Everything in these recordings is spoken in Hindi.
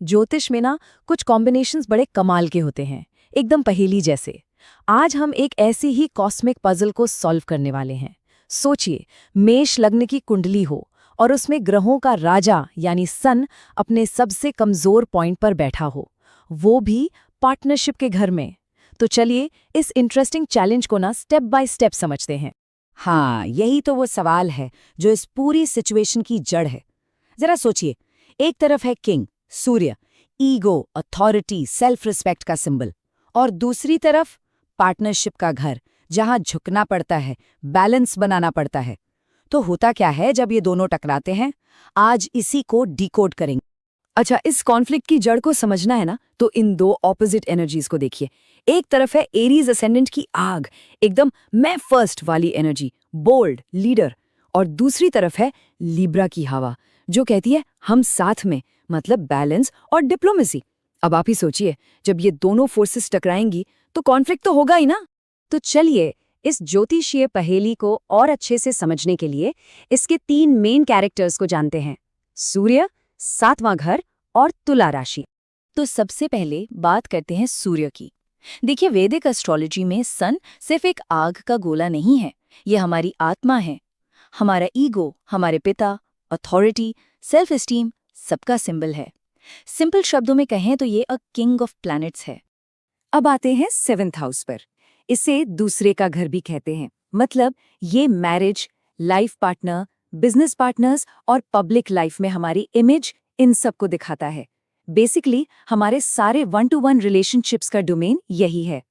ज्योतिष में ना कुछ कॉम्बिनेशंस बड़े कमाल के होते हैं, एकदम पहेली जैसे। आज हम एक ऐसी ही कॉस्मिक पजल को सॉल्व करने वाले हैं। सोचिए, मेष लग्न की कुंडली हो और उसमें ग्रहों का राजा यानी सन अपने सबसे कमजोर पॉइंट पर बैठा हो, वो भी पार्टनरशिप के घर में। तो चलिए इस इंटरेस्टिंग चैलेंज को ना स्टेप बाय स्टेप समझते हैं। हाँ, यही तो वो सवाल है जो इस पूरी सिचुएशन की जड़ है। जरा सोचिए, एक तरफ है किंग सूर्य, ईगो, अथॉरिटी, सेल्फ रिस्पेक्ट का सिंबल, और दूसरी तरफ पार्टनरशिप का घर, जहां झुकना पड़ता है, बैलेंस बनाना पड़ता है। तो होता क्या है जब ये दोनों टकराते हैं? आज इसी को डिकोड करेंगे। अच्छा, इस कॉन्फ्लिक्ट की जड़ को समझना है ना, तो इन दो ऑपोजिट एनर्जीज को देखिए। एक तरफ है एरीज असेंडेंट की आग, एकदम मैं फर्स्ट वाली एनर्जी, बोल्ड लीडर। और दूसरी तरफ है लिब्रा की हवा, जो कहती है हम साथ में, मतलब बैलेंस और डिप्लोमेसी। अब आप ही सोचिए, जब ये दोनों फोर्सेस टकराएंगी तो कॉन्फ्लिक्ट तो होगा ही ना। तो चलिए इस ज्योतिषीय पहेली को और अच्छे से समझने के लिए इसके 3 मेन कैरेक्टर्स को जानते हैं: सूर्य, 7वां घर और तुला राशि। तो सबसे पहले बात करते हैं सूर्य की। देखिए, वैदिक एस्ट्रोलॉजी में सन सिर्फ एक आग का गोला नहीं है, ये हमारी आत्मा है, हमारा ईगो, हमारे पिता, अथॉरिटी, सेल्फ एस्टीम, सबका सिंबल है। सिंपल शब्दों में कहें तो ये अ किंग ऑफ प्लैनेट्स है। अब आते हैं 7th हाउस पर। इसे दूसरे का घर भी कहते हैं, मतलब ये marriage, life partner, business partners और पब्लिक लाइफ में हमारी इमेज, इन सब को दिखाता है। बेसिकली हमारे सारे 1-to-1 रिलेशनशिप्स का डोमेन यही है।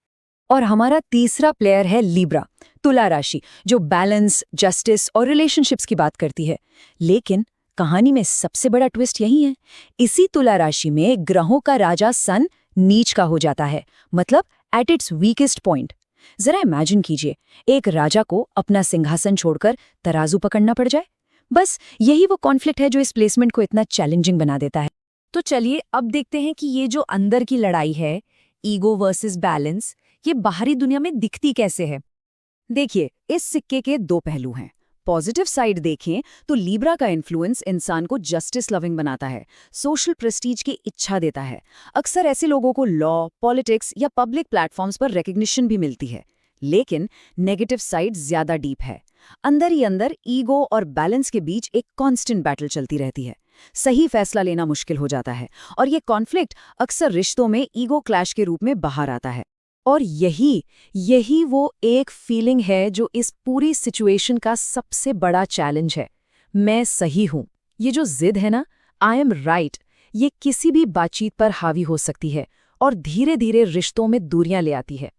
और हमारा तीसरा प्लेयर है लिब्रा, तुला राशि, जो बैलेंस, जस्टिस और रिलेशनशिप्स की बात करती है। लेकिन कहानी में सबसे बड़ा ट्विस्ट यही है, इसी तुला राशि में ग्रहों का राजा सन नीच का हो जाता है, मतलब एट इट्स वीकेस्ट पॉइंट। जरा इमेजिन कीजिए, एक राजा को अपना सिंहासन छोड़कर तराजू पकड़ना पड़ जाए। बस यही वो कॉन्फ्लिक्ट है जो इस प्लेसमेंट को इतना चैलेंजिंग बना देता है। तो चलिए अब देखते हैं कि ये जो अंदर की लड़ाई है, ईगो वर्सेस बैलेंस, ये बाहरी दुनिया में दिखती कैसे है। देखिए, इस सिक्के के 2 पहलू हैं। पॉजिटिव साइड देखें तो लिब्रा का इन्फ्लुएंस इंसान को जस्टिस लविंग बनाता है, सोशल प्रेस्टीज की इच्छा देता है। अक्सर ऐसे लोगों को लॉ, पॉलिटिक्स या पब्लिक प्लेटफॉर्म्स पर रिकग्निशन भी मिलती है। लेकिन नेगेटिव साइड ज्यादा डीप है। अंदर ही अंदर ईगो और बैलेंस के बीच एक कांस्टेंट बैटल चलती रहती है। सही फैसला लेना मुश्किल हो जाता है, और ये कॉन्फ्लिक्ट अक्सर रिश्तों में ईगो क्लैश के रूप में बाहर आता है। और यही वो एक फीलिंग है जो इस पूरी सिचुएशन का सबसे बड़ा चैलेंज है। मैं सही हूं, ये जो जिद है ना, आई एम राइट, ये किसी भी बातचीत पर हावी हो सकती है और धीरे धीरे रिश्तों में दूरियां ले आती है।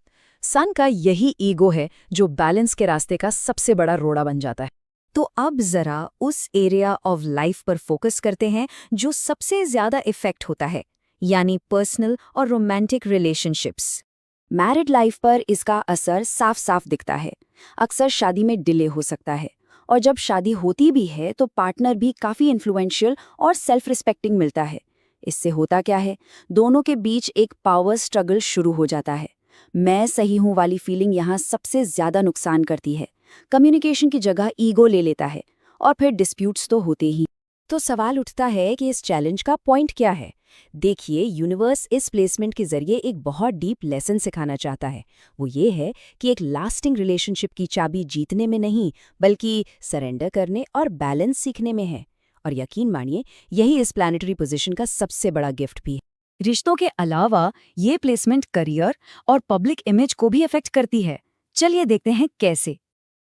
सन का यही ईगो है जो बैलेंस के रास्ते का सबसे बड़ा रोड़ा बन जाता है। तो अब जरा उस एरिया ऑफ लाइफ पर फोकस करते हैं जो सबसे ज्यादा इफेक्ट होता है, यानी पर्सनल और रोमांटिक रिलेशनशिप्स। मैरिड लाइफ पर इसका असर साफ साफ दिखता है। अक्सर शादी में डिले हो सकता है, और जब शादी होती भी है तो पार्टनर भी काफ़ी इन्फ्लुएंशियल और सेल्फ रिस्पेक्टिंग मिलता है। इससे होता क्या है, दोनों के बीच एक पावर स्ट्रगल शुरू हो जाता है। मैं सही हूँ वाली फीलिंग यहाँ सबसे ज़्यादा नुकसान करती है। कम्युनिकेशन की जगह ईगो ले लेता है, और फिर डिस्प्यूट्स तो होते ही। तो सवाल उठता है कि इस चैलेंज का पॉइंट क्या है। देखिए, यूनिवर्स इस प्लेसमेंट के जरिए एक बहुत डीप लेसन सिखाना चाहता है। वो ये है कि एक लास्टिंग रिलेशनशिप की चाबी जीतने में नहीं, बल्कि सरेंडर करने और बैलेंस सीखने में है। और यकीन मानिए, यही इस प्लैनेटरी पोजीशन का सबसे बड़ा गिफ्ट भी है। रिश्तों के अलावा ये प्लेसमेंट करियर और पब्लिक इमेज को भी अफेक्ट करती है। चलिए देखते हैं कैसे।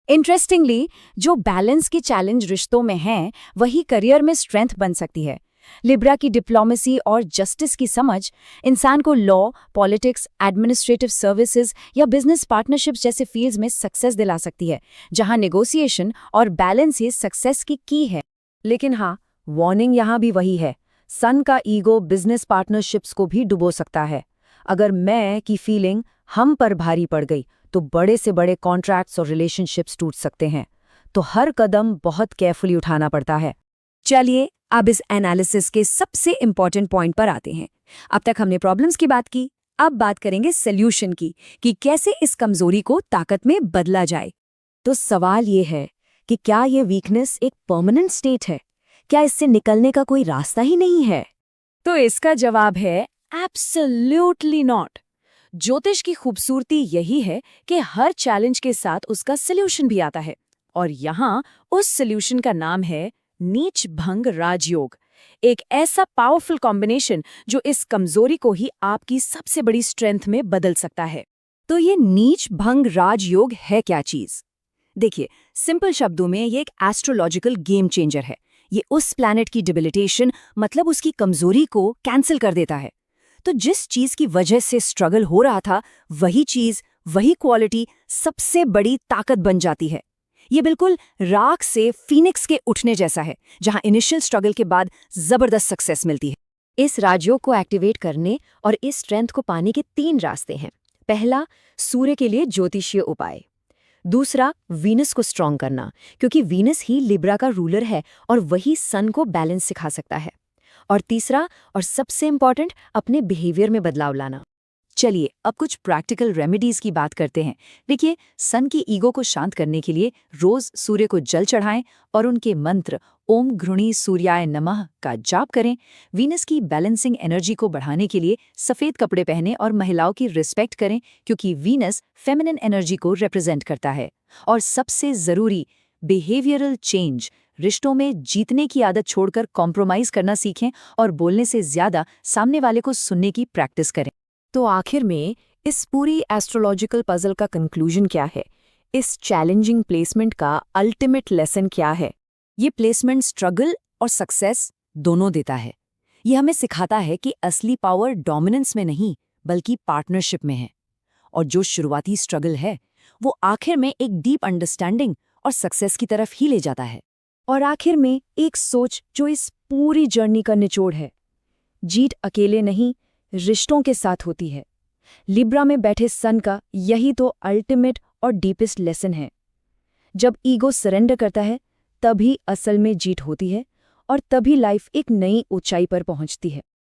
इंटरेस्टिंगली, जो बैलेंस की चैलेंज रिश्तों में है, वही करियर में स्ट्रेंथ बन सकती है। लिब्रा की डिप्लोमेसी और जस्टिस की समझ इंसान को लॉ, पॉलिटिक्स, एडमिनिस्ट्रेटिव सर्विसेज या बिजनेस पार्टनरशिप्स जैसे फील्ड्स में सक्सेस दिला सकती है, जहां नेगोशिएशन और बैलेंस ही सक्सेस की है। लेकिन हाँ, वार्निंग यहाँ भी वही है, सन का ईगो बिजनेस पार्टनरशिप्स को भी डुबो सकता है। अगर मैं की फीलिंग हम पर भारी पड़ गई तो बड़े से बड़े कॉन्ट्रैक्ट्स और रिलेशनशिप्स टूट सकते हैं। तो हर कदम बहुत केयरफुली उठाना पड़ता है। चलिए अब इस एनालिसिस के सबसे इंपॉर्टेंट पॉइंट पर आते हैं। अब तक हमने प्रॉब्लम्स की बात की, अब बात करेंगे सॉल्यूशन की, कि कैसे इस कमजोरी को ताकत में बदला जाए। तो सवाल ये है कि क्या ये वीकनेस एक परमानेंट स्टेट है? क्या इससे निकलने का कोई रास्ता ही नहीं है? तो इसका जवाब है एब्सोल्युटली नॉट। ज्योतिष की खूबसूरती यही है कि हर चैलेंज के साथ उसका सल्यूशन भी आता है, और यहाँ उस सल्यूशन का नाम है नीच भंग राजयोग। एक ऐसा पावरफुल कॉम्बिनेशन जो इस कमजोरी को ही आपकी सबसे बड़ी स्ट्रेंथ में बदल सकता है। तो ये नीच भंग राजयोग है क्या चीज? देखिए, सिंपल शब्दों में ये एक एस्ट्रोलॉजिकल गेम चेंजर है। ये उस प्लैनेट की डिबिलिटेशन, मतलब उसकी कमजोरी को कैंसिल कर देता है। तो जिस चीज की वजह से स्ट्रगल हो रहा था, वही चीज, वही क्वालिटी सबसे बड़ी ताकत बन जाती है। ये बिल्कुल राख से फीनिक्स के उठने जैसा है, जहां इनिशियल स्ट्रगल के बाद जबरदस्त सक्सेस मिलती है। इस राजयोग को एक्टिवेट करने और इस स्ट्रेंथ को पाने के 3 रास्ते हैं। पहला, सूर्य के लिए ज्योतिषीय उपाय। दूसरा, वीनस को स्ट्रॉन्ग करना, क्योंकि वीनस ही लिब्रा का रूलर है और वही सन को बैलेंस सिखा सकता है। और तीसरा और सबसे इंपॉर्टेंट, अपने बिहेवियर में बदलाव लाना। चलिए अब कुछ प्रैक्टिकल रेमेडीज की बात करते हैं। देखिए, सन की ईगो को शांत करने के लिए रोज सूर्य को जल चढ़ाएं और उनके मंत्र ओम घृणी सूर्याय नमः का जाप करें। वीनस की बैलेंसिंग एनर्जी को बढ़ाने के लिए सफेद कपड़े पहने और महिलाओं की रिस्पेक्ट करें, क्योंकि वीनस फेमिनिन एनर्जी को रिप्रेजेंट करता है। और सबसे जरूरी, बिहेवियरल चेंज। रिश्तों में जीतने की आदत छोड़कर कॉम्प्रोमाइज करना सीखें और बोलने से ज्यादा सामने वाले को सुनने की प्रैक्टिस करें। तो आखिर में इस पूरी एस्ट्रोलॉजिकल पजल का कंक्लूजन क्या है? इस चैलेंजिंग प्लेसमेंट का अल्टीमेट लेसन क्या है? ये प्लेसमेंट स्ट्रगल और सक्सेस दोनों देता है। ये हमें सिखाता है कि असली पावर डोमिनेंस में नहीं, बल्कि पार्टनरशिप में है। और जो शुरुआती स्ट्रगल है, वो आखिर में एक डीप अंडरस्टैंडिंग और सक्सेस की तरफ ही ले जाता है। और आखिर में एक सोच जो इस पूरी जर्नी का निचोड़ है। जीत अकेले नहीं, रिश्तों के साथ होती है। लिब्रा में बैठे सन का यही तो अल्टीमेट और डीपेस्ट लेसन है। जब ईगो सरेंडर करता है, तभी असल में जीत होती है और तभी लाइफ एक नई ऊंचाई पर पहुंचती है।